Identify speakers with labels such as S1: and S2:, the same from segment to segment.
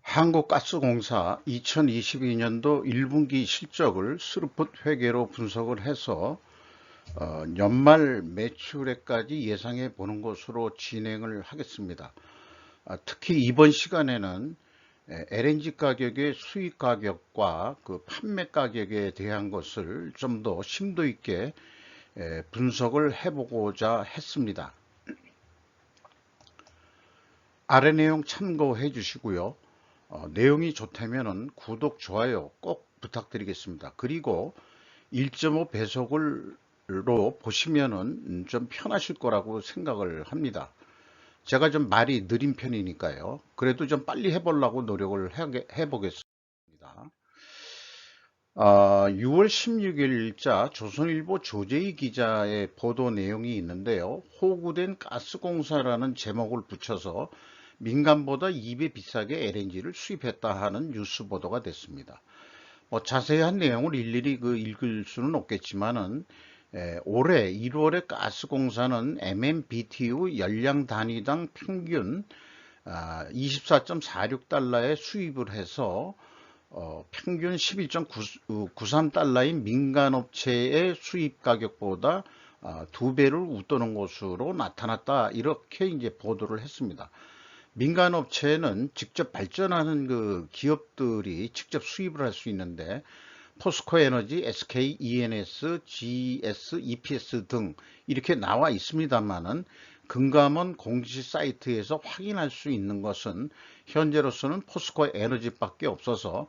S1: 한국가스공사 2022년도 1분기 실적을 스루풋 회계로 분석을 해서 연말 매출액까지 예상해 보는 것으로 진행을 하겠습니다. 특히 이번 시간에는 LNG 가격의 수입 가격과 그 판매 가격에 대한 것을 좀 더 심도 있게 분석을 해보고자 했습니다. 아래 내용 참고해 주시고요. 내용이 좋다면 구독, 좋아요 꼭 부탁드리겠습니다. 그리고 1.5 배속으로 보시면은 좀 편하실 거라고 생각을 합니다. 제가 좀 말이 느린 편이니까요. 그래도 좀 빨리 해보려고 노력을 해보겠습니다. 6월 16일자 조선일보 조재희 기자의 보도 내용이 있는데요. 호구된 가스공사라는 제목을 붙여서 민간보다 2배 비싸게 LNG를 수입했다 하는 뉴스 보도가 됐습니다. 자세한 내용을 일일이 읽을 수는 없겠지만은 올해 1월에 가스공사는 MMBtu 열량 단위당 평균 24.46달러에 수입을 해서 평균 11.93달러인 민간업체의 수입 가격보다 2배를 웃도는 것으로 나타났다. 이렇게 이제 보도를 했습니다. 민간업체는 직접 발전하는 그 기업들이 직접 수입을 할 수 있는데 포스코에너지, SK, ENS, GS, EPS 등 이렇게 나와 있습니다만은 금감원 공식 사이트에서 확인할 수 있는 것은 현재로서는 포스코 에너지밖에 없어서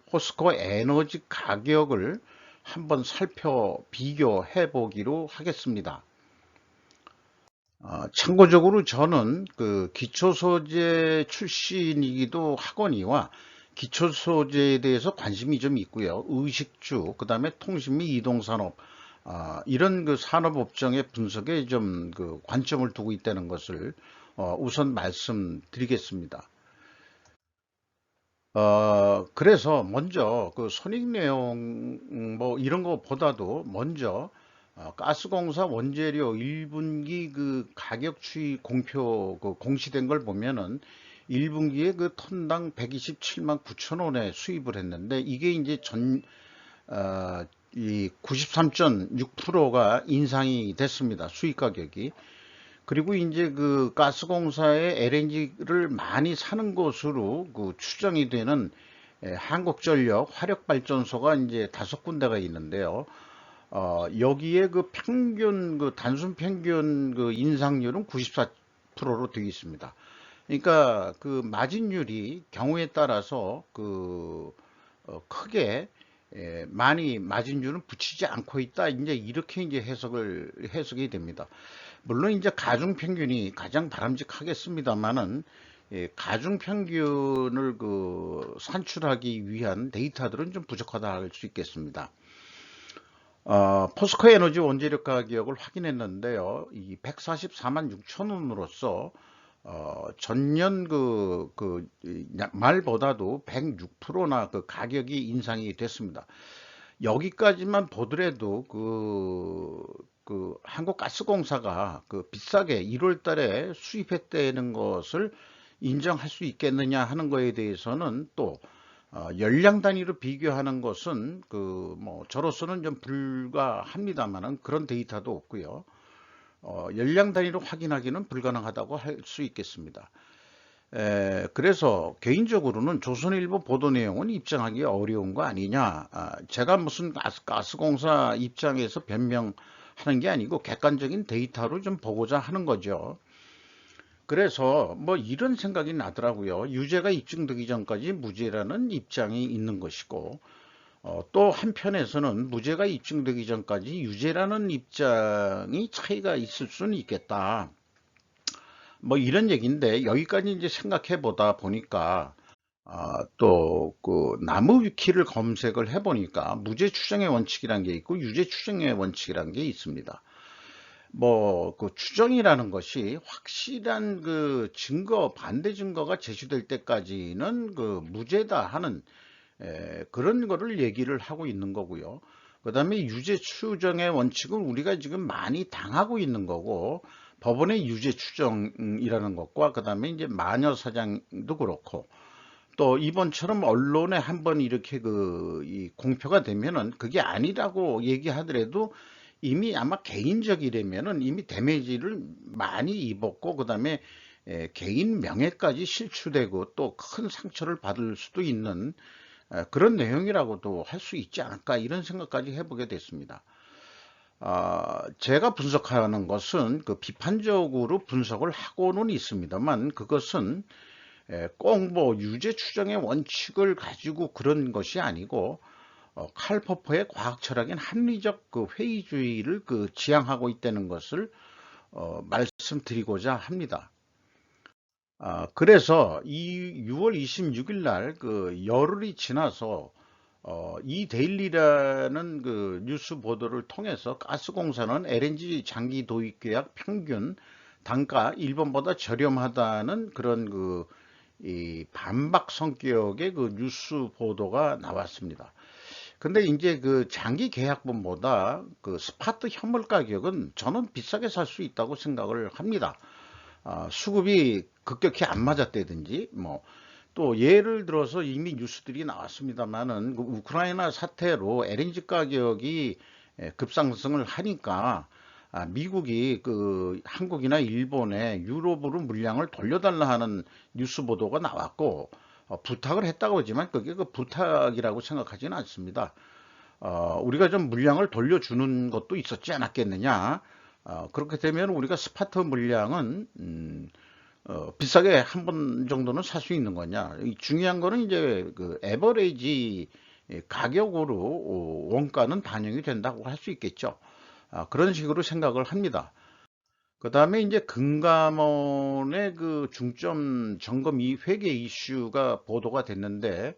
S1: 포스코 에너지 가격을 한번 비교해 보기로 하겠습니다. 참고적으로 저는 그 기초소재 출신이기도 하거니와 기초소재에 대해서 관심이 좀 있고요. 의식주, 그 다음에 통신 및 이동산업, 이런 그 산업업종의 분석에 좀 그 관점을 두고 있다는 것을 우선 말씀드리겠습니다. 그래서 먼저 그 손익 내용 뭐 이런 거보다도 먼저 가스공사 원재료 1분기 그 가격 추이 공표 그 공시된 걸 보면은 1분기에 그 톤당 127만 9천 원에 수입을 했는데 이게 이제 이 93.6%가 인상이 됐습니다. 수입 가격이. 그리고 이제 그 가스공사의 LNG를 많이 사는 곳으로 그 추정이 되는 한국전력 화력발전소가 이제 5군데가 있는데요. 여기에 그 평균 그 단순 평균 그 인상률은 94%로 되어 있습니다. 그러니까 그 마진율이 경우에 따라서 크게 많이 마진율은 붙이지 않고 있다. 이제 이렇게 이제 해석이 됩니다. 물론 이제 가중 평균이 가장 바람직하겠습니다만은 가중 평균을 그 산출하기 위한 데이터들은 좀 부족하다 할 수 있겠습니다. 포스코 에너지 원재료 가격을 확인했는데요. 이 144만 6천 원으로서 전년 말보다도 106%나 그 가격이 인상이 됐습니다. 여기까지만 보더라도 한국가스공사가 그 비싸게 1월 달에 수입했다는 것을 인정할 수 있겠느냐 하는 거에 대해서는 또 열량 단위로 비교하는 것은 저로서는 좀 불가합니다만은 그런 데이터도 없고요. 열량 단위로 확인하기는 불가능하다고 할 수 있겠습니다. 그래서 개인적으로는 조선일보 보도 내용은 입증하기 어려운 거 아니냐. 제가 무슨 가스공사 입장에서 변명하는 게 아니고 객관적인 데이터로 좀 보고자 하는 거죠. 그래서 뭐 이런 생각이 나더라고요. 유죄가 입증되기 전까지 무죄라는 입장이 있는 것이고 또 한편에서는 무죄가 입증되기 전까지 유죄라는 입장이 차이가 있을 수는 있겠다. 뭐 이런 얘기인데 여기까지 이제 생각해 보다 보니까 또 그 나무 위키를 검색을 해 보니까 무죄 추정의 원칙이란 게 있고 유죄 추정의 원칙이란 게 있습니다. 뭐 그 추정이라는 것이 확실한 그 증거 반대 증거가 제시될 때까지는 그 무죄다 하는 그런 거를 얘기를 하고 있는 거고요. 그 다음에 유죄 추정의 원칙은 우리가 지금 많이 당하고 있는 거고 법원의 유죄 추정이라는 것과 그다음에 이제 마녀 사장도 그렇고 또 이번처럼 언론에 한번 이렇게 이 공표가 되면은 그게 아니라고 얘기하더라도 이미 아마 개인적이라면은 이미 데미지를 많이 입었고 그다음에 개인 명예까지 실추되고 또 큰 상처를 받을 수도 있는 그런 내용이라고도 할 수 있지 않을까 이런 생각까지 해보게 됐습니다. 제가 분석하는 것은 그 비판적으로 분석을 하고는 있습니다만 그것은 꼭 뭐 유죄 추정의 원칙을 가지고 그런 것이 아니고 칼 포퍼의 과학 철학인 합리적 그 회의주의를 지향하고 있다는 것을 말씀드리고자 합니다. 그래서 이 6월 26일 날 그 열흘이 지나서 이 데일리라는 그 뉴스 보도를 통해서 가스공사는 LNG 장기 도입 계약 평균 단가 일본보다 저렴하다는 그런 이 반박 성격의 그 뉴스 보도가 나왔습니다. 근데 이제 그 장기 계약분보다 그 스파트 현물 가격은 저는 비싸게 살 수 있다고 생각을 합니다. 수급이 급격히 안 맞았다든지 뭐 또 예를 들어서 이미 뉴스들이 나왔습니다만은 그 우크라이나 사태로 LNG 가격이 급상승을 하니까 미국이 그 한국이나 일본에 유럽으로 물량을 돌려달라 하는 뉴스 보도가 나왔고 부탁을 했다고 하지만 그게 그 부탁이라고 생각하지는 않습니다. 우리가 좀 물량을 돌려주는 것도 있었지 않았겠느냐. 그렇게 되면 우리가 스파트 물량은 비싸게 한 번 정도는 살 수 있는 거냐. 중요한 거는 이제 그 에버레이지 가격으로 원가는 반영이 된다고 할 수 있겠죠. 그런 식으로 생각을 합니다. 그 다음에 이제 금감원의 그 중점 점검 회계 이슈가 보도가 됐는데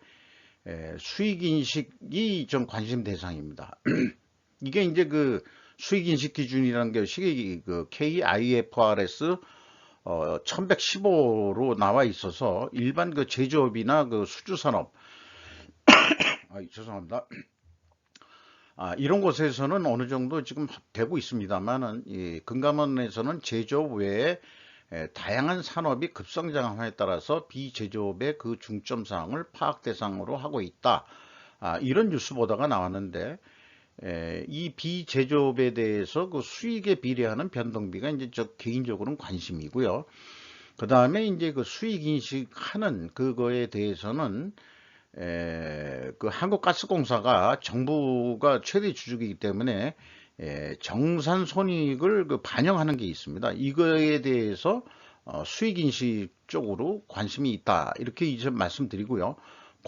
S1: 수익 인식이 좀 관심 대상입니다. 이게 이제 그 수익 인식 기준이라는 것이 그 KIFRS 1115로 나와 있어서 일반 그 제조업이나 그 수주산업 죄송합니다. 이런 곳에서는 어느 정도 지금 되고 있습니다만은 이 금감원에서는 제조업 외에 다양한 산업이 급성장함에 따라서 비제조업의 그 중점 사항을 파악 대상으로 하고 있다. 이런 뉴스 보도가 나왔는데 이 비제조업에 대해서 그 수익에 비례하는 변동비가 이제 저 개인적으로는 관심이고요. 그 다음에 이제 그 수익 인식하는 그거에 대해서는 그 한국가스공사가 정부가 최대 주주이기 때문에 정산 손익을 그 반영하는 게 있습니다. 이거에 대해서 수익 인식 쪽으로 관심이 있다 이렇게 이제 말씀드리고요.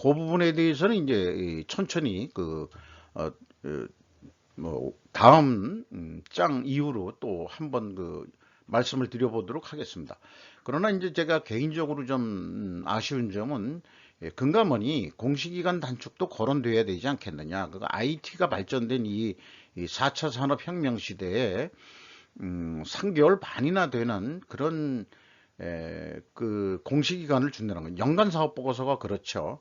S1: 그 부분에 대해서는 이제 천천히 뭐 다음 장 이후로 또 한번 말씀을 드려보도록 하겠습니다. 그러나 이제 제가 개인적으로 좀 아쉬운 점은 금감원이 공시기간 단축도 거론돼야 되지 않겠느냐. 그 IT가 발전된 이 4차 산업혁명 시대에 3개월 반이나 되는 그런 그 공시기간을 준다는 건 연간 사업 보고서가 그렇죠.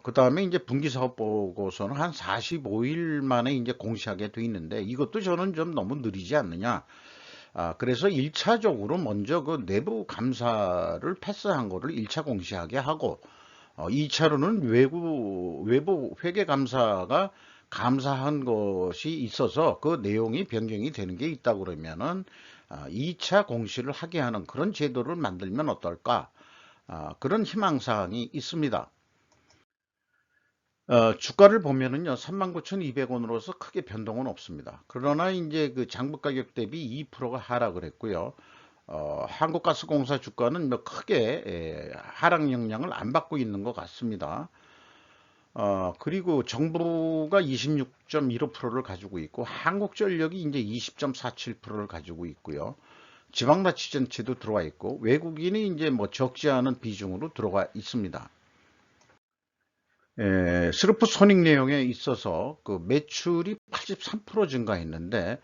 S1: 그 다음에 이제 분기 사업 보고서는 한 45일 만에 이제 공시하게 돼 있는데 이것도 저는 좀 너무 느리지 않느냐. 그래서 1차적으로 먼저 그 내부 감사를 패스한 거를 1차 공시하게 하고 2차로는 외부 회계 감사가 감사한 것이 있어서 그 내용이 변경이 되는 게 있다 그러면은 2차 공시를 하게 하는 그런 제도를 만들면 어떨까? 그런 희망사항이 있습니다. 주가를 보면은요, 39,200원으로서 크게 변동은 없습니다. 그러나 이제 그 장부 가격 대비 2%가 하락을 했고요. 한국가스공사 주가는 뭐 크게 하락 영향을 안 받고 있는 것 같습니다. 그리고 정부가 26.15%를 가지고 있고 한국전력이 이제 20.47%를 가지고 있고요. 지방자치단체도 들어와 있고 외국인이 이제 뭐 적지 않은 비중으로 들어가 있습니다. 스루프 손익 내용에 있어서 그 매출이 83% 증가했는데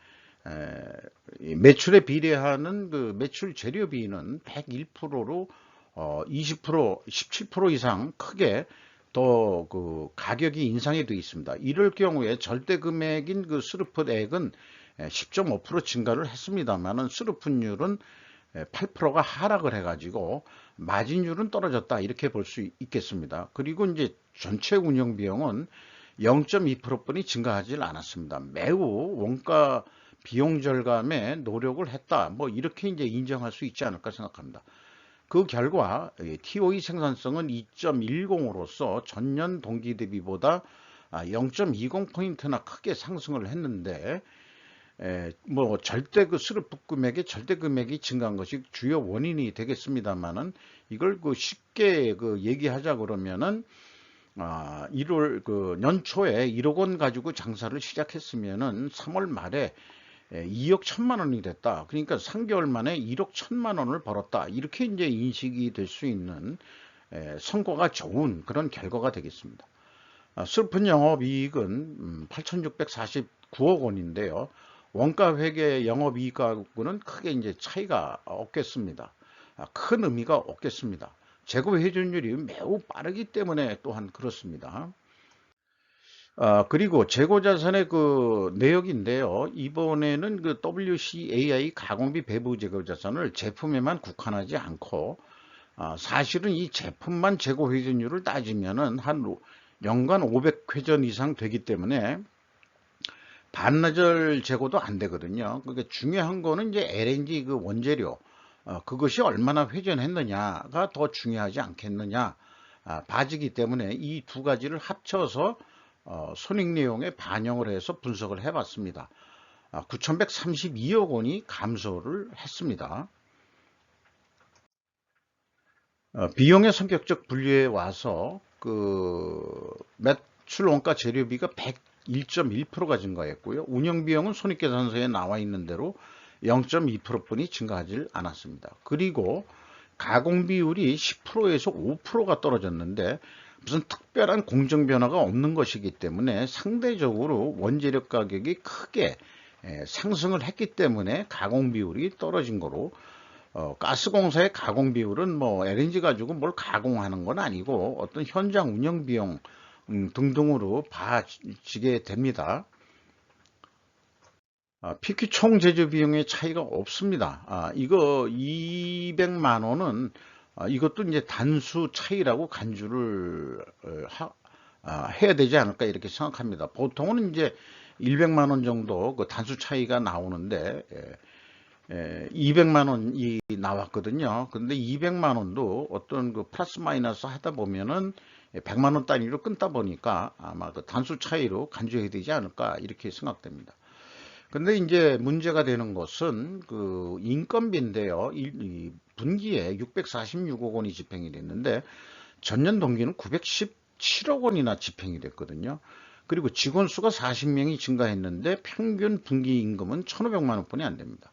S1: 이 매출에 비례하는 그 매출 재료비는 101%로 20% 17% 이상 크게 더 그 가격이 인상이 되어 있습니다. 이럴 경우에 절대 금액인 그 스루프액은 10.5% 증가를 했습니다만은 수르픈율은 8%가 하락을 해가지고 마진율은 떨어졌다 이렇게 볼 수 있겠습니다. 그리고 이제 전체 운영 비용은 0.2%뿐이 증가하지 않았습니다. 매우 원가 비용 절감에 노력을 했다. 뭐 이렇게 이제 인정할 수 있지 않을까 생각합니다. 그 결과 TOE 생산성은 2.10으로서 전년 동기 대비보다 0.20포인트나 크게 상승을 했는데 뭐 절대 그 수급 금액의 절대 금액이 증가한 것이 주요 원인이 되겠습니다만은 이걸 그 쉽게 그 얘기하자 그러면은 1월 그 연초에 1억 원 가지고 장사를 시작했으면은 3월 말에 2억 1천만 원이 됐다. 그러니까 3개월 만에 1억 1천만 원을 벌었다. 이렇게 이제 인식이 될 수 있는 성과가 좋은 그런 결과가 되겠습니다. 슬픈 영업이익은 8,649억 원인데요. 원가 회계 영업이익하고는 크게 이제 차이가 없겠습니다. 큰 의미가 없겠습니다. 재고 회전율이 매우 빠르기 때문에 또한 그렇습니다. 그리고 재고자산의 그 내역인데요. 이번에는 그 WCAI 가공비 배부 재고자산을 제품에만 국한하지 않고 사실은 이 제품만 재고 회전율을 따지면은 한 연간 500회전 이상 되기 때문에 반나절 재고도 안 되거든요. 그러니까 중요한 거는 이제 LNG 그 원재료 그것이 얼마나 회전했느냐가 더 중요하지 않겠느냐 봐지기 때문에 이 두 가지를 합쳐서 손익 내용에 반영을 해서 분석을 해봤습니다. 9,132억 원이 감소를 했습니다. 비용의 성격적 분류에 와서 그 매출 원가 재료비가 101.1%가 증가했고요. 운영비용은 손익계산서에 나와 있는 대로 0.2%뿐이 증가하지 않았습니다. 그리고 가공비율이 10%에서 5%가 떨어졌는데 무슨 특별한 공정 변화가 없는 것이기 때문에 상대적으로 원재료 가격이 크게 상승을 했기 때문에 가공비율이 떨어진 거로 가스공사의 가공비율은 뭐 LNG 가지고 뭘 가공하는 건 아니고 어떤 현장 운영 비용 등등으로 봐지게 됩니다. PQ 총 제조 비용의 차이가 없습니다. 이거 200만 원은 이것도 이제 단수 차이라고 간주를 해야 되지 않을까 이렇게 생각합니다. 보통은 이제 100만 원 정도 그 단수 차이가 나오는데 200만 원이 나왔거든요. 근데 200만 원도 어떤 그 플러스 마이너스 하다 보면은 100만 원 단위로 끊다 보니까 아마 그 단수 차이로 간주해야 되지 않을까 이렇게 생각됩니다. 근데 이제 문제가 되는 것은 그 인건비인데요. 이 분기에 646억 원이 집행이 됐는데 전년 동기는 917억 원이나 집행이 됐거든요. 그리고 직원 수가 40명이 증가했는데 평균 분기 임금은 1,500만 원뿐이 안 됩니다.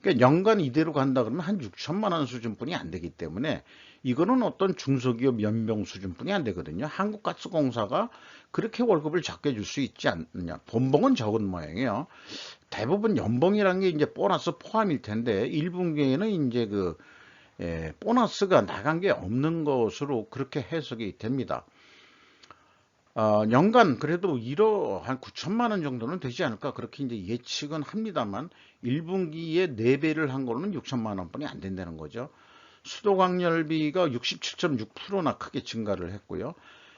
S1: 그러니까 연간 이대로 간다 그러면 한 6천만 원 수준뿐이 안 되기 때문에 이거는 어떤 중소기업 연봉 수준뿐이 안 되거든요. 한국가스공사가 그렇게 월급을 적게 줄 수 있지 않느냐. 본봉은 적은 모양이에요. 대부분 연봉이라는 게 이제 보너스 포함일 텐데 1분기에는 이제 그 보너스가 나간 게 없는 것으로 그렇게 해석이 됩니다. 연간 그래도 1억 한 9천만 원 정도는 되지 않을까 그렇게 이제 예측은 합니다만 1분기에 4배를 한 거는 6천만 원뿐이 안 된다는 거죠. 수도광열비가 67.6%나 크게 증가를 했고요.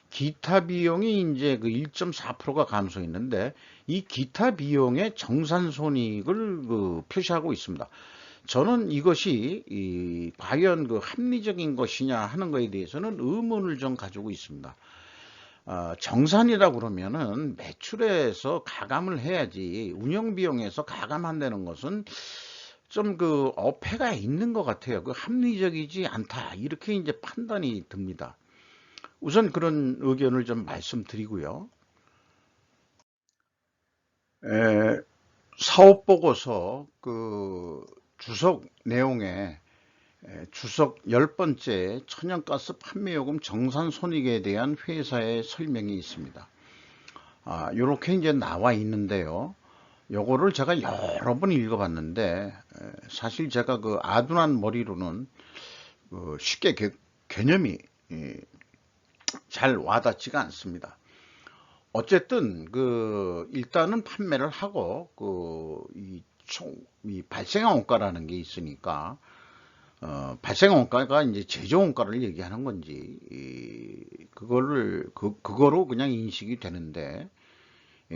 S1: 기타 비용이 이제 그 1.4%가 감소했는데 이 기타 비용의 정산 손익을 그 표시하고 있습니다. 저는 이것이 과연 그 합리적인 것이냐 하는 것에 대해서는 의문을 좀 가지고 있습니다. 정산이라 그러면은 매출에서 가감을 해야지 운영 비용에서 가감한다는 것은 좀 그 어폐가 있는 것 같아요. 그 합리적이지 않다 이렇게 이제 판단이 듭니다. 우선 그런 의견을 좀 말씀드리고요. 사업 보고서 그 주석 내용에 주석 10번째 천연가스 판매요금 정산 손익에 대한 회사의 설명이 있습니다. 요렇게 이제 나와 있는데요. 요거를 제가 여러 번 읽어봤는데 사실 제가 그 아둔한 머리로는 쉽게 개념이 잘 와닿지가 않습니다. 어쨌든 일단은 판매를 하고 이 발생 원가라는 게 있으니까 발생 원가가 이제 제조 원가를 얘기하는 건지 그거로 그냥 인식이 되는데,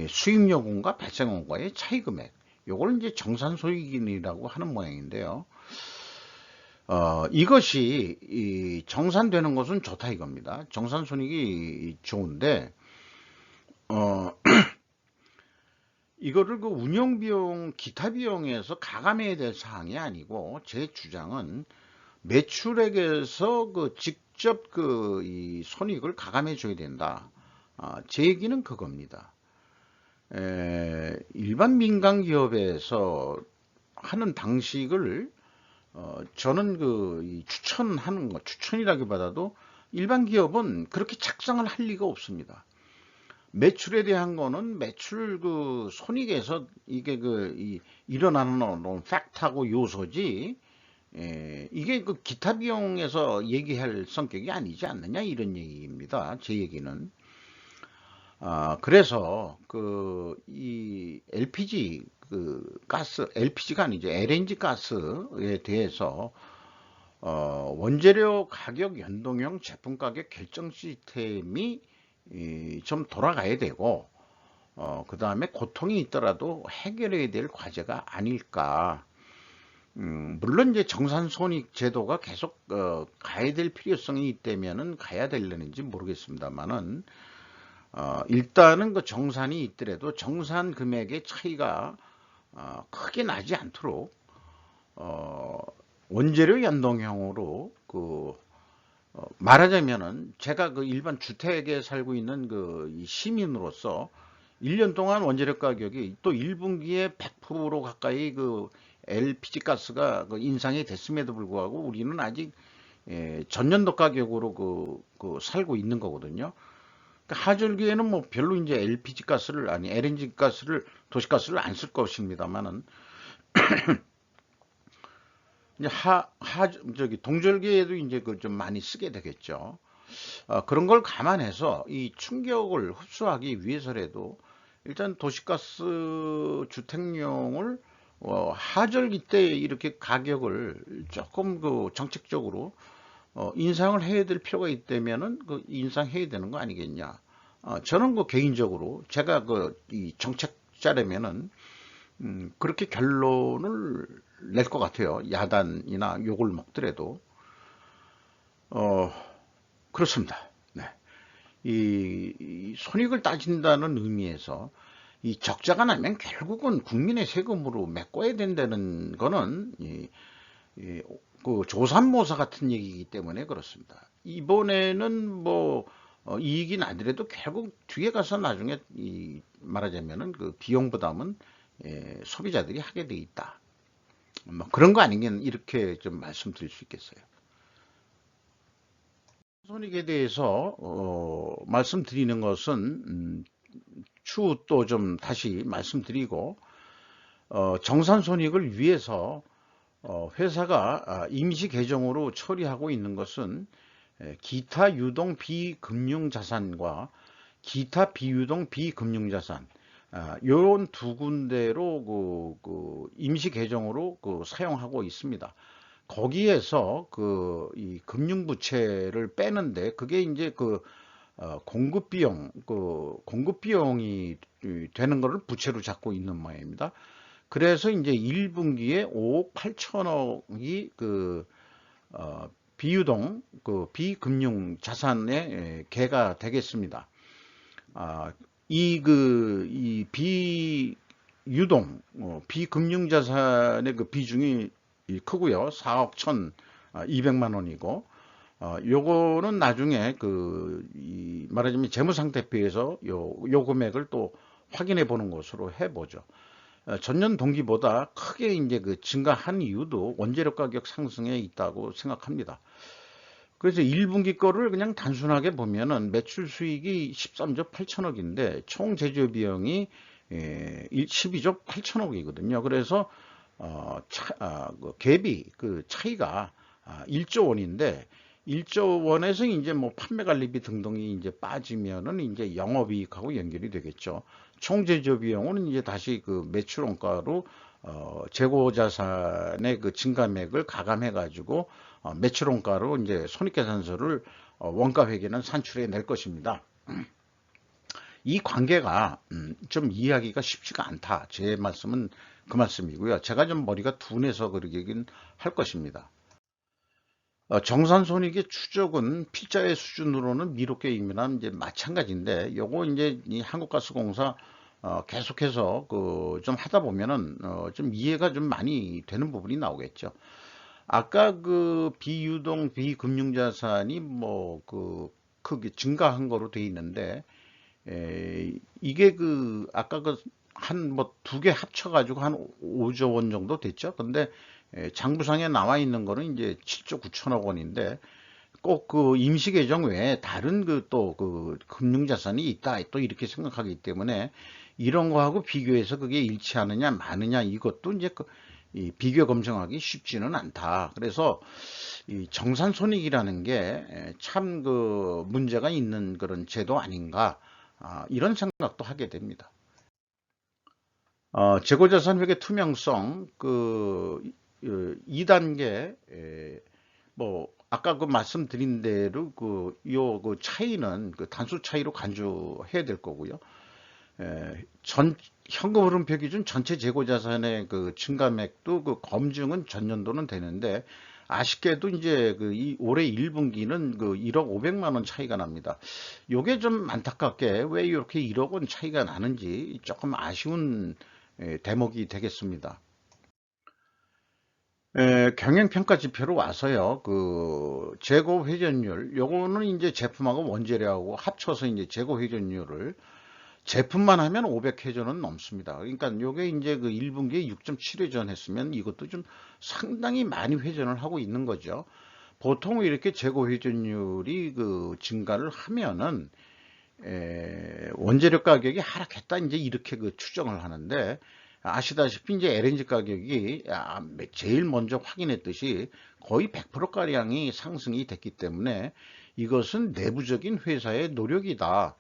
S1: 수입 요금과 발생 원가의 차이 금액, 요걸 이제 정산 소익이라고 하는 모양인데요. 이것이 정산되는 것은 좋다 이겁니다. 정산 손익이 좋은데, 어, 이거를 운영 비용, 기타 비용에서 가감해야 될 사항이 아니고, 제 주장은 매출액에서 직접 이 손익을 가감해 줘야 된다. 제 얘기는 그겁니다. 일반 민간 기업에서 하는 방식을 저는 이 추천하는 거, 추천이라기보다도 일반 기업은 그렇게 착상을 할 리가 없습니다. 매출에 대한 거는 매출 손익에서 이게 일어나는 팩트하고 요소지, 이게 기타 비용에서 얘기할 성격이 아니지 않느냐 이런 얘기입니다. 제 얘기는. 그래서 이 LPG 가스, LPG가 아니죠. LNG 가스에 대해서 원재료 가격 연동형 제품 가격 결정 시스템이 좀 돌아가야 되고, 그 다음에 고통이 있더라도 해결해야 될 과제가 아닐까. 물론 이제 정산 손익 제도가 계속 가야 될 필요성이 있다면은 가야 되려는지 모르겠습니다만은, 일단은 정산이 있더라도 정산 금액의 차이가 크게 나지 않도록 원재료 연동형으로 말하자면은 제가 일반 주택에 살고 있는 이 시민으로서 1년 동안 원재료 가격이 또 1분기에 100% 가까이 LPG 가스가 인상이 됐음에도 불구하고 우리는 아직 전년도 가격으로 살고 있는 거거든요. 그러니까 하절기에는 뭐 별로 이제 LPG 가스를, 아니 LNG 가스를, 도시가스를 안 쓸 것입니다만은, 이제 동절기에도 이제 좀 많이 쓰게 되겠죠. 그런 걸 감안해서 이 충격을 흡수하기 위해서라도 일단 도시가스 주택용을 하절기 때 이렇게 가격을 조금 정책적으로 인상을 해야 될 필요가 있다면은 인상해야 되는 거 아니겠냐. 저는 개인적으로 제가 이 정책자라면은 그렇게 결론을 낼 것 같아요. 야단이나 욕을 먹더라도. 그렇습니다. 네. 이 손익을 따진다는 의미에서 이 적자가 나면 결국은 국민의 세금으로 메꿔야 된다는 거는 조삼모사 같은 얘기이기 때문에 그렇습니다. 이번에는 뭐 이익이 나더라도 결국 뒤에 가서 나중에 말하자면은 비용 부담은 소비자들이 하게 돼 있다. 뭐 그런 거 아니면 이렇게 좀 말씀드릴 수 있겠어요. 손익에 대해서 말씀드리는 것은 추후 또 좀 다시 말씀드리고, 정산 손익을 위해서 회사가 임시 계정으로 처리하고 있는 것은 기타 유동 비금융 자산과 기타 비유동 비금융자산, 이런 두 군데로 임시 계정으로 사용하고 있습니다. 거기에서 이 금융부채를 빼는데 그게 이제 공급 비용이 되는 것을 부채로 잡고 있는 모양입니다. 그래서 이제 1분기에 5억 8천억이 비유동 비금융 자산에 개가 되겠습니다. 이 비유동 비금융 자산의 비중이 크고요. 4억 1,200만 원이고, 요거는 나중에 말하자면 재무상태표에서 요 금액을 또 확인해 보는 것으로 해보죠. 전년 동기보다 크게 이제 증가한 이유도 원재료 가격 상승에 있다고 생각합니다. 그래서 1분기 거를 그냥 단순하게 보면은 매출 수익이 13조 8천억인데 총 제조 비용이 12조 8천억이거든요. 그래서 갭이 차이가 1조 원인데 1조 원에서 이제 뭐 판매 관리비 등등이 이제 빠지면은 이제 영업이익하고 연결이 되겠죠. 총 제조 비용은 이제 다시 그 매출 원가로 재고 자산의 그 증감액을 가감해 가지고 매출 원가로 이제 손익계산서를 원가 회계는 산출해 낼 것입니다. 이 관계가 좀 이해하기가 쉽지가 않다. 제 말씀은 그 말씀이고요. 제가 좀 머리가 둔해서 그러긴 할 것입니다. 정산손익의 추적은 필자의 수준으로는 미롭게 임면한 이제 마찬가지인데, 요거 이제 이 한국가스공사 계속해서 그 좀 하다 보면은 좀 이해가 좀 많이 되는 부분이 나오겠죠. 아까 그 비유동 비금융자산이 뭐 그 크게 증가한 거로 돼 있는데, 이게 그 아까 그 한 뭐 두 개 합쳐가지고 한 5조 원 정도 됐죠. 근데 장부상에 나와 있는 거는 이제 7조 9천억 원인데, 꼭 그 임시계정 외에 다른 그 또 그 금융자산이 있다 또 이렇게 생각하기 때문에 이런 거하고 비교해서 그게 일치하느냐 마느냐 이것도 이제 이 비교 검증하기 쉽지는 않다. 그래서 이 정산손익이라는 게 참 그 문제가 있는 그런 제도 아닌가, 이런 생각도 하게 됩니다. 재고자산 회계 투명성 그 2단계, 뭐 아까 그 말씀드린 대로 그 차이는 그 단수 차이로 간주해야 될 거고요. 전 현금 흐름표 기준 전체 재고 자산의 그 증감액도 그 검증은 전년도는 되는데, 아쉽게도 이제 그 이 올해 1분기는 그 1억 500만 원 차이가 납니다. 요게 좀 안타깝게 왜 이렇게 1억 원 차이가 나는지 조금 아쉬운 대목이 되겠습니다. 경영평가 지표로 와서요, 그 재고 회전율, 요거는 이제 제품하고 원재료하고 합쳐서 이제 재고 회전율을 제품만 하면 500회전은 넘습니다. 그러니까 요게 이제 그 1분기에 6.7회전 했으면 이것도 좀 상당히 많이 회전을 하고 있는 거죠. 보통 이렇게 재고 회전율이 그 증가를 하면은 원재료 가격이 하락했다 이제 이렇게 그 추정을 하는데, 아시다시피 이제 LNG 가격이 제일 먼저 확인했듯이 거의 100% 가량이 상승이 됐기 때문에 이것은 내부적인 회사의 노력이다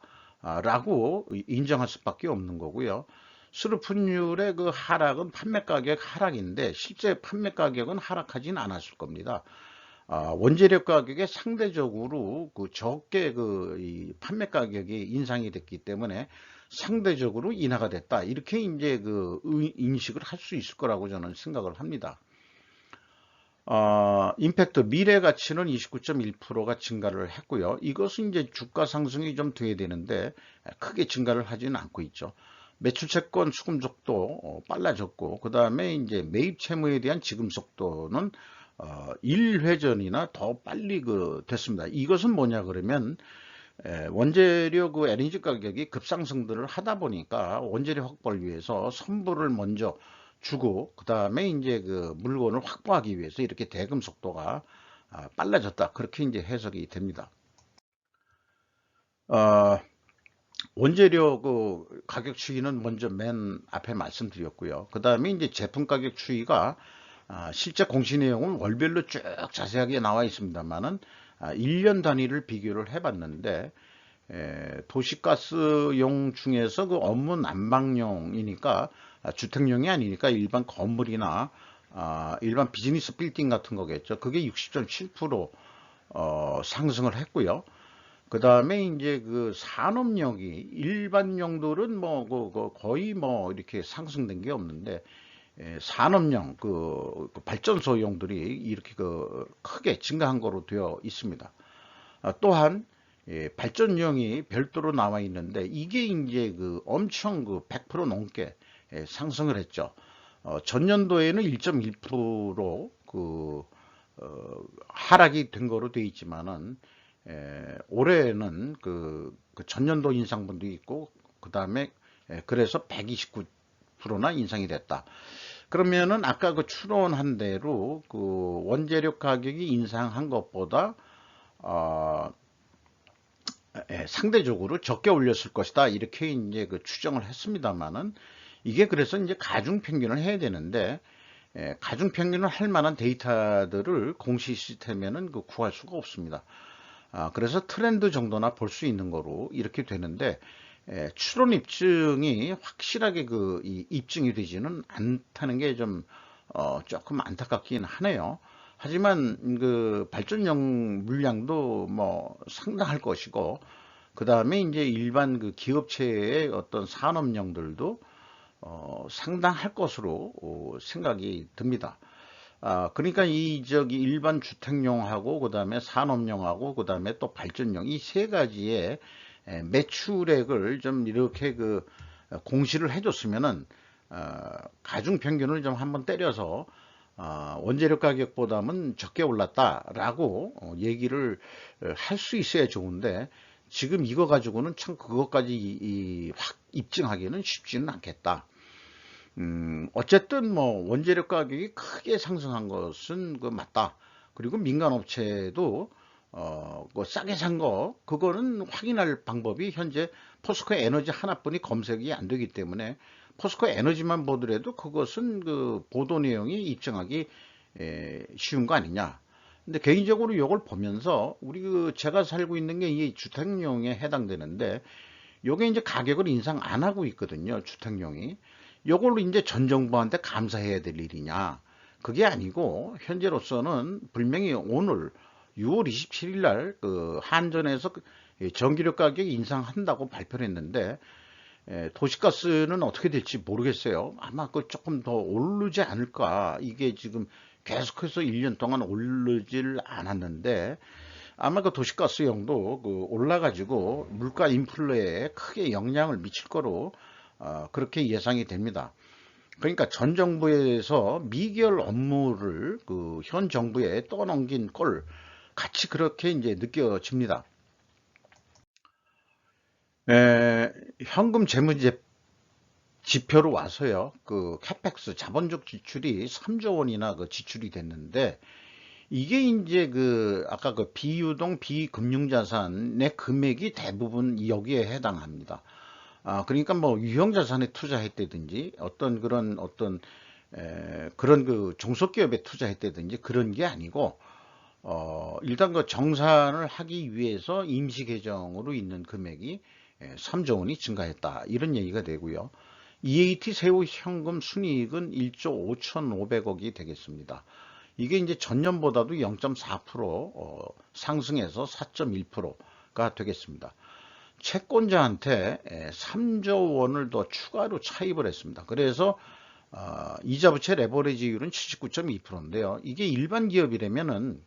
S1: 라고 인정할 수밖에 없는 거고요. 수르픈율의 그 하락은 판매 가격 하락인데 실제 판매 가격은 하락하진 않았을 겁니다. 원재료 가격에 상대적으로 그 적게 이 판매 가격이 인상이 됐기 때문에 상대적으로 인하가 됐다. 이렇게 이제 그 인식을 할 수 있을 거라고 저는 생각을 합니다. 임팩트 미래 가치는 29.1%가 증가를 했고요. 이것은 이제 주가 상승이 좀 돼야 되는데 크게 증가를 하지는 않고 있죠. 매출 채권 수금 속도 빨라졌고, 그 다음에 이제 매입 채무에 대한 지급 속도는 1회전이나 더 빨리 그 됐습니다. 이것은 뭐냐 그러면 원재료 그 LNG 가격이 급상승들을 하다 보니까 원재료 확보를 위해서 선불을 먼저 주고 그 다음에 이제 그 물건을 확보하기 위해서 이렇게 대금 속도가 빨라졌다, 그렇게 이제 해석이 됩니다. 어, 원재료 그 가격 추이는 먼저 맨 앞에 말씀드렸고요. 그 다음에 이제 제품 가격 추이가 실제 공시 내용은 월별로 쭉 자세하게 나와 있습니다만은 1년 단위를 비교를 해봤는데, 도시가스용 중에서 그 업무 난방용이니까 주택용이 아니니까 일반 건물이나 일반 비즈니스 빌딩 같은 거겠죠. 그게 60.7% 상승을 했고요. 그 다음에 이제 그 산업용이 일반 용도는 뭐 거의 뭐 이렇게 상승된 게 없는데, 산업용 그 발전소용들이 이렇게 그 크게 증가한 거로 되어 있습니다. 또한 발전용이 별도로 나와 있는데 이게 이제 그 엄청 그 100% 넘게 상승을 했죠. 전년도에는 1.1%로 그 하락이 된 거로 되어 있지만은 올해는 그 전년도 인상분도 있고 그 다음에 그래서 129%나 인상이 됐다. 그러면은 아까 그 추론한 대로 그 원재료 가격이 인상한 것보다 상대적으로 적게 올렸을 것이다, 이렇게 이제 그 추정을 했습니다만은, 이게 그래서 이제 가중 평균을 해야 되는데 가중평균을 할 만한 데이터들을 공시 시스템에는 구할 수가 없습니다. 그래서 트렌드 정도나 볼 수 있는 거로 이렇게 되는데, 추론 입증이 확실하게 이 입증이 되지는 않다는 게 좀 조금 안타깝긴 하네요. 하지만 그 발전용 물량도 뭐 상당할 것이고, 그 다음에 이제 일반 그 기업체의 어떤 산업용들도 상당할 것으로 생각이 듭니다. 그러니까 이 저기 일반 주택용하고 그다음에 산업용하고 그다음에 또 발전용 이 세 가지의 매출액을 좀 이렇게 공시를 해줬으면은 가중 평균을 좀 한번 때려서 원재료 가격보다는 적게 올랐다라고 얘기를 할 수 있어야 좋은데, 지금 이거 가지고는 참 그것까지 확 입증하기는 쉽지는 않겠다. 어쨌든 뭐 원재료 가격이 크게 상승한 것은 맞다. 그리고 민간업체도 싸게 산 거 그거는 확인할 방법이 현재 포스코 에너지 하나뿐이 검색이 안 되기 때문에 포스코 에너지만 보더라도 그것은 보도 내용이 입증하기 쉬운 거 아니냐. 근데 개인적으로 이걸 보면서 우리 제가 살고 있는 게 이 주택용에 해당되는데, 요게 이제 가격을 인상 안 하고 있거든요. 주택용이. 요걸로 이제 전 정부한테 감사해야 될 일이냐. 그게 아니고 현재로서는 분명히 오늘 6월 27일 날 한전에서 전기료 가격 인상한다고 발표를 했는데, 도시가스는 어떻게 될지 모르겠어요. 아마 조금 더 오르지 않을까. 이게 지금 계속해서 1년 동안 오르질 않았는데, 아마 도시가스용도 올라가지고 물가 인플레에 크게 영향을 미칠 거로 그렇게 예상이 됩니다. 그러니까 전 정부에서 미결 업무를 현 정부에 떠넘긴 꼴 같이 그렇게 이제 느껴집니다. 현금 재무 지표로 와서요. 캐펙스 자본적 지출이 3조 원이나 지출이 됐는데, 이게 이제 아까 비유동 비금융자산의 금액이 대부분 여기에 해당합니다. 그러니까 뭐 유형자산에 투자했다든지 그런 종속기업에 투자했다든지 그런 게 아니고, 일단 정산을 하기 위해서 임시계정으로 있는 금액이 3조 원이 증가했다. 이런 얘기가 되고요. EAT 세후 현금 순이익은 1조 5,500억이 되겠습니다. 이게 이제 전년보다도 0.4% 상승해서 4.1%가 되겠습니다. 채권자한테 3조 원을 더 추가로 차입을 했습니다. 그래서 이자부채 레버리지율은 79.2%인데요. 이게 일반 기업이라면은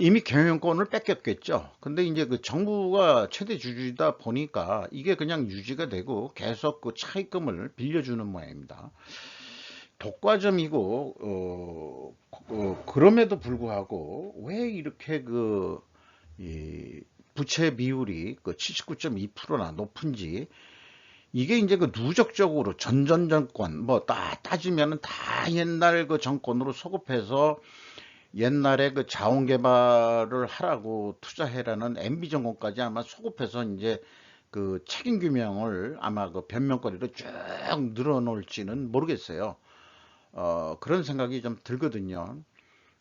S1: 이미 경영권을 뺏겼겠죠. 근데 이제 정부가 최대 주주이다 보니까 이게 그냥 유지가 되고 계속 차입금을 빌려주는 모양입니다. 독과점이고 그럼에도 불구하고 왜 이렇게 이 부채 비율이 79.2%나 높은지, 이게 이제 누적적으로 전전 정권 뭐 따지면은 다 옛날 정권으로 소급해서 옛날에 자원 개발을 하라고 투자해라는 MB 정권까지 아마 소급해서 이제 책임 규명을 아마 변명거리로 쭉 늘어놓을지는 모르겠어요. 그런 생각이 좀 들거든요.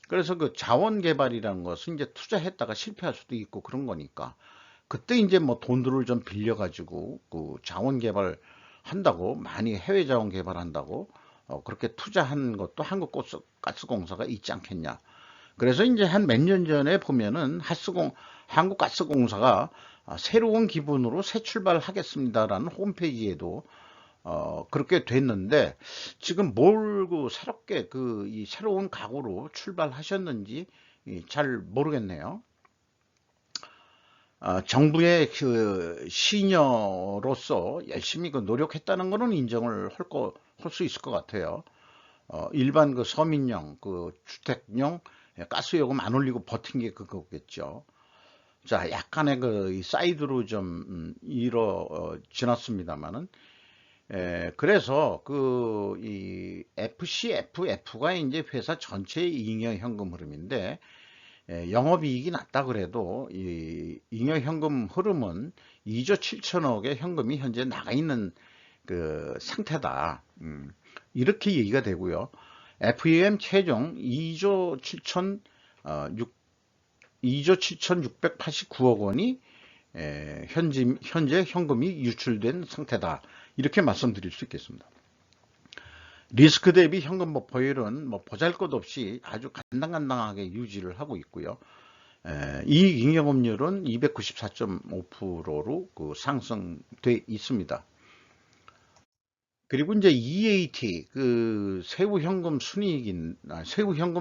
S1: 그래서 자원 개발이라는 것은 이제 투자했다가 실패할 수도 있고 그런 거니까, 그때 이제 뭐 돈들을 좀 빌려가지고 자원 개발 한다고, 많이 해외 자원 개발한다고 그렇게 투자한 것도 한국가스공사가 있지 않겠냐. 그래서 이제 한 몇 년 전에 보면은 한국가스공사가 새로운 기분으로 새 출발하겠습니다라는 홈페이지에도 그렇게 됐는데, 지금 뭘 새롭게 이 새로운 각오로 출발하셨는지 잘 모르겠네요. 정부의 시녀로서 열심히 노력했다는 것은 인정을 할 수 있을 것 같아요. 일반 서민용, 주택용 가스요금 안 올리고 버틴 게 그거겠죠. 자, 약간의 이 사이드로 좀 지났습니다만은, 그래서 이 FCFF가 이제 회사 전체의 잉여현금 흐름인데, 영업이익이 낮다 그래도 이 잉여현금 흐름은 2조 7천억의 현금이 현재 나가 있는 상태다. 이렇게 얘기가 되고요. FEM 최종 2조 7천 2조 7,689억 원이 현재 현금이 유출된 상태다. 이렇게 말씀드릴 수 있겠습니다. 리스크 대비 현금 보유율은 보잘것없이 아주 간당간당하게 유지를 하고 있고요. 이익 잉여금률은 294.5%로 상승돼 있습니다. 그리고 이제 EAT 세후 현금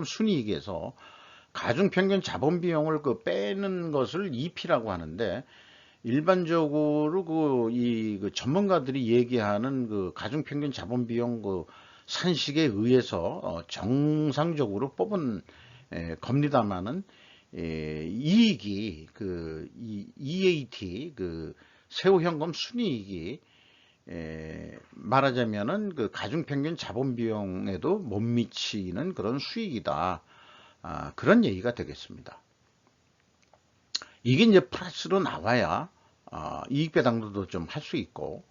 S1: 순이익에서 가중평균 자본 비용을 빼는 것을 EP라고 하는데, 일반적으로 전문가들이 얘기하는 가중평균 자본 비용 산식에 의해서 정상적으로 뽑은 겁니다만은, 이익이 EAT 세후 현금 순이익이 말하자면은 가중평균 자본 비용에도 못 미치는 그런 수익이다. 그런 얘기가 되겠습니다. 이게 이제 플러스로 나와야 이익 배당도 좀 할 수 있고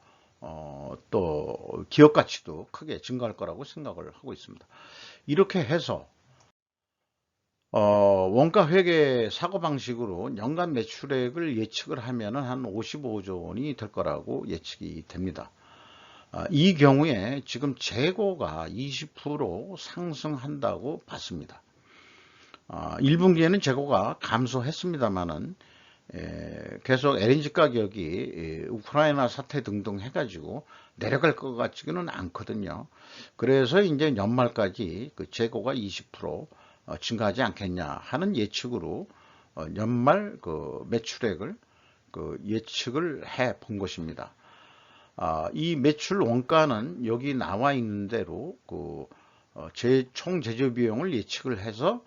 S1: 또 기업 가치도 크게 증가할 거라고 생각을 하고 있습니다. 이렇게 해서 원가 회계 사고방식으로 연간 매출액을 예측을 하면은 한 55조 원이 될 거라고 예측이 됩니다. 이 경우에 지금 재고가 20% 상승한다고 봤습니다. 1분기에는 재고가 감소했습니다만은 계속 LNG 가격이 우크라이나 사태 등등 해가지고 내려갈 것 같지는 않거든요. 그래서 이제 연말까지 재고가 20% 증가하지 않겠냐 하는 예측으로 연말 매출액을 예측을 해 본 것입니다. 이 매출 원가는 여기 나와 있는 대로 총 제조 비용을 예측을 해서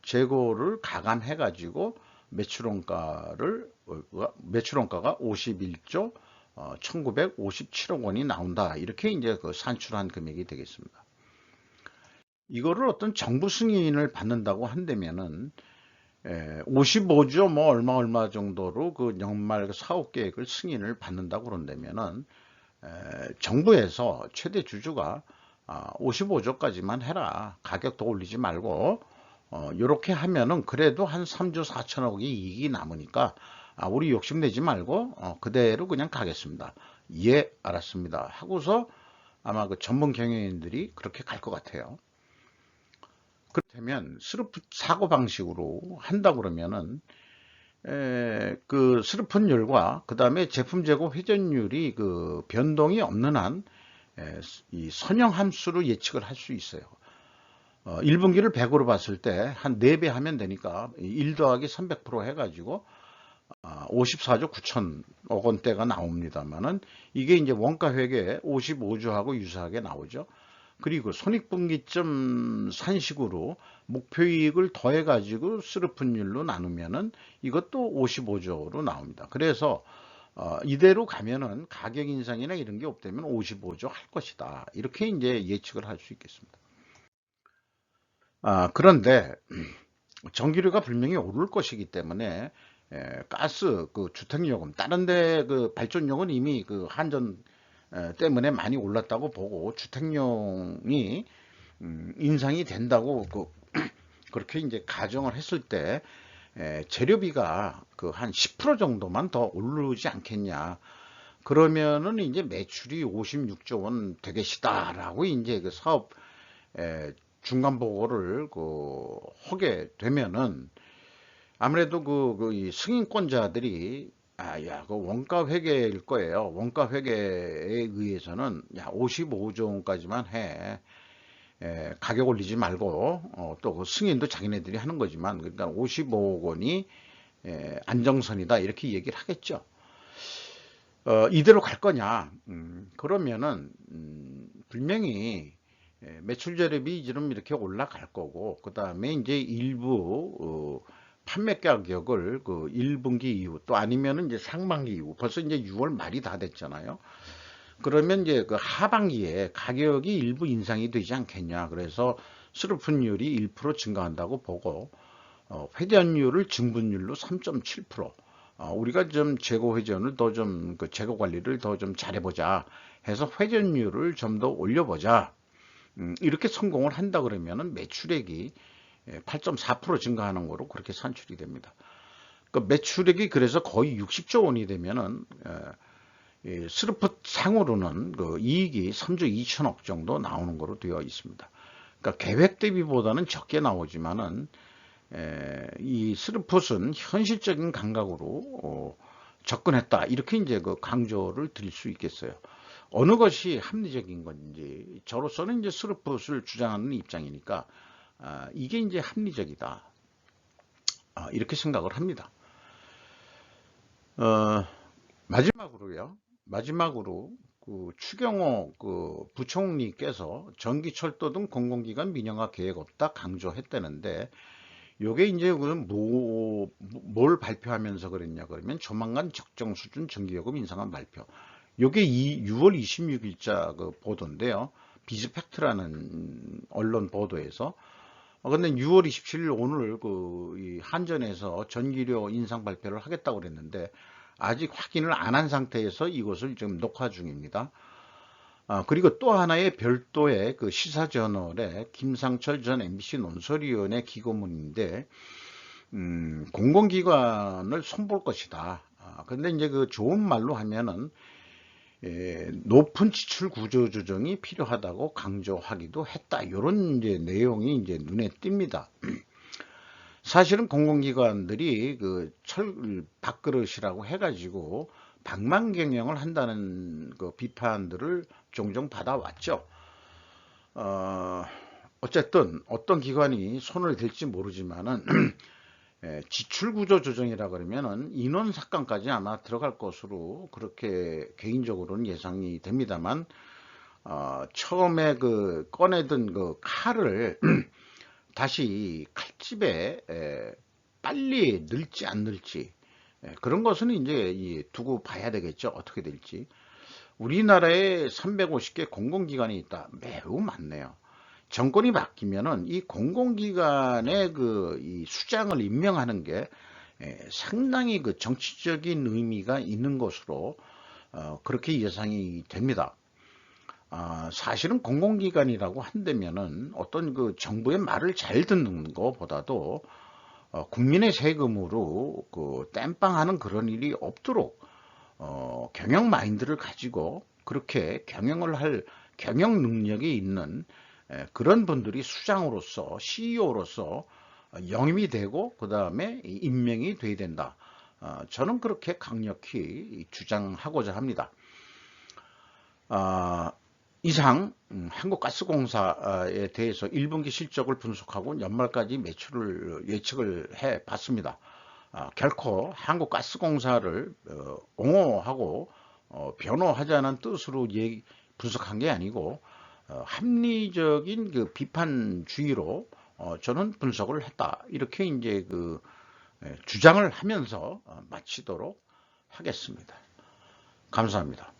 S1: 재고를 가감해 가지고 매출 원가가 51조 1957억 원이 나온다. 이렇게 이제 산출한 금액이 되겠습니다. 이거를 어떤 정부 승인을 받는다고 한다면은 55조 얼마 정도로 연말 사업 계획을 승인을 받는다고 그런다면은 정부에서 최대 주주가 55조까지만 해라. 가격 더 올리지 말고 이렇게 하면은 그래도 한 3조 4천억의 이익이 남으니까 우리 욕심내지 말고 그대로 그냥 가겠습니다. 예, 알았습니다. 하고서 아마 전문 경영인들이 그렇게 갈 것 같아요. 그렇다면 스루프 사고 방식으로 한다 그러면은 스루프율과 그 다음에 제품 재고 회전율이 변동이 없는 한 이 선형 함수로 예측을 할 수 있어요. 1분기를 100으로 봤을 때 한 4배 하면 되니까 1 더하기 300% 해가지고 54조 9천억 원대가 나옵니다만은, 이게 이제 원가 회계 55조하고 유사하게 나오죠. 그리고 손익분기점 산식으로 목표이익을 더해가지고 스루프율로 나누면은 이것도 55조로 나옵니다. 그래서 이대로 가면은 가격 인상이나 이런 게 없다면 55조 할 것이다. 이렇게 이제 예측을 할 수 있겠습니다. 그런데 전기료가 분명히 오를 것이기 때문에 가스, 주택요금, 다른 데 발전용은 이미 한전 때문에 많이 올랐다고 보고, 주택용이 인상이 된다고 그렇게 이제 가정을 했을 때 재료비가 한 10% 정도만 더 오르지 않겠냐. 그러면은 이제 매출이 56조 원 되겠시다라고 이제 사업 중간 보고를 하게 되면은 아무래도 이 승인권자들이 원가 회계일 거예요. 원가 회계에 의해서는 55조 원까지만 해. 가격 올리지 말고 또 승인도 자기네들이 하는 거지만, 그러니까 55억 원이 안정선이다 이렇게 얘기를 하겠죠. 이대로 갈 거냐? 그러면은 분명히 매출 재료비 지금 이렇게 올라갈 거고, 그 다음에 이제 일부 판매 가격을 1분기 이후 또 아니면은 이제 상반기 이후, 벌써 이제 6월 말이 다 됐잖아요. 그러면 이제 하반기에 가격이 일부 인상이 되지 않겠냐. 그래서 수루분율이 1% 증가한다고 보고, 회전율을 증분율로 3.7%, 우리가 좀 재고 회전을 더 좀 그 재고 관리를 더 좀 잘해보자 해서 회전율을 좀 더 올려보자. 이렇게 성공을 한다 그러면은 매출액이 8.4% 증가하는 거로 그렇게 산출이 됩니다. 그 매출액이 그래서 거의 60조 원이 되면은 스루풋 상으로는 그 이익이 3조 2천억 정도 나오는 거로 되어 있습니다. 그러니까 계획 대비보다는 적게 나오지만은 이 스루풋은 현실적인 감각으로 접근했다. 이렇게 이제 그 강조를 드릴 수 있겠어요. 어느 것이 합리적인 건지 저로서는 이제 스루풋을 주장하는 입장이니까 이게 이제 합리적이다. 이렇게 생각을 합니다. 마지막으로요. 마지막으로 그 추경호 그 부총리께서 전기철도 등 공공기관 민영화 계획 없다 강조했다는데 요게 이제 뭘 발표하면서 그랬냐 그러면 조만간 적정 수준 전기요금 인상안 발표. 요게 6월 26일자 그 보도인데요. 비즈팩트라는 언론 보도에서 근데 6월 27일 오늘 이 한전에서 전기료 인상 발표를 하겠다고 그랬는데 아직 확인을 안 한 상태에서 이것을 지금 녹화 중입니다. 그리고 또 하나의 별도의 그 시사저널의 김상철 전 MBC 논설위원회 기고문인데 공공기관을 손볼 것이다. 근데 이제 그 좋은 말로 하면은 높은 지출 구조 조정이 필요하다고 강조하기도 했다. 이런 이제 내용이 이제 눈에 띕니다. 사실은 공공기관들이 그 밥그릇이라고 해가지고 방만 경영을 한다는 그 비판들을 종종 받아왔죠. 어쨌든 어떤 기관이 손을 댈지 모르지만은 지출 구조 조정이라 그러면은 인원 삭감까지 아마 들어갈 것으로 그렇게 개인적으로는 예상이 됩니다만 처음에 그 꺼내든 그 칼을 다시 칼집에 빨리 넣을지 안 넣을지 그런 것은 이제 두고 봐야 되겠죠. 어떻게 될지. 우리나라에 350개 공공기관이 있다. 매우 많네요. 정권이 바뀌면은 이 공공기관의 이 수장을 임명하는 게 상당히 그 정치적인 의미가 있는 것으로 그렇게 예상이 됩니다. 사실은 공공기관이라고 한다면은 어떤 그 정부의 말을 잘 듣는 것보다도 국민의 세금으로 그 땜빵하는 그런 일이 없도록 경영 마인드를 가지고 그렇게 경영을 할 경영 능력이 있는 그런 분들이 수장으로서 CEO로서 영입이 되고 그 다음에 임명이 돼야 된다. 저는 그렇게 강력히 주장하고자 합니다. 이상 한국가스공사에 대해서 1분기 실적을 분석하고 연말까지 매출을 예측을 해 봤습니다. 결코 한국가스공사를 옹호하고 변호하자는 뜻으로 분석한 게 아니고 합리적인 그 비판주의로 저는 분석을 했다. 이렇게 이제 주장을 하면서 마치도록 하겠습니다. 감사합니다.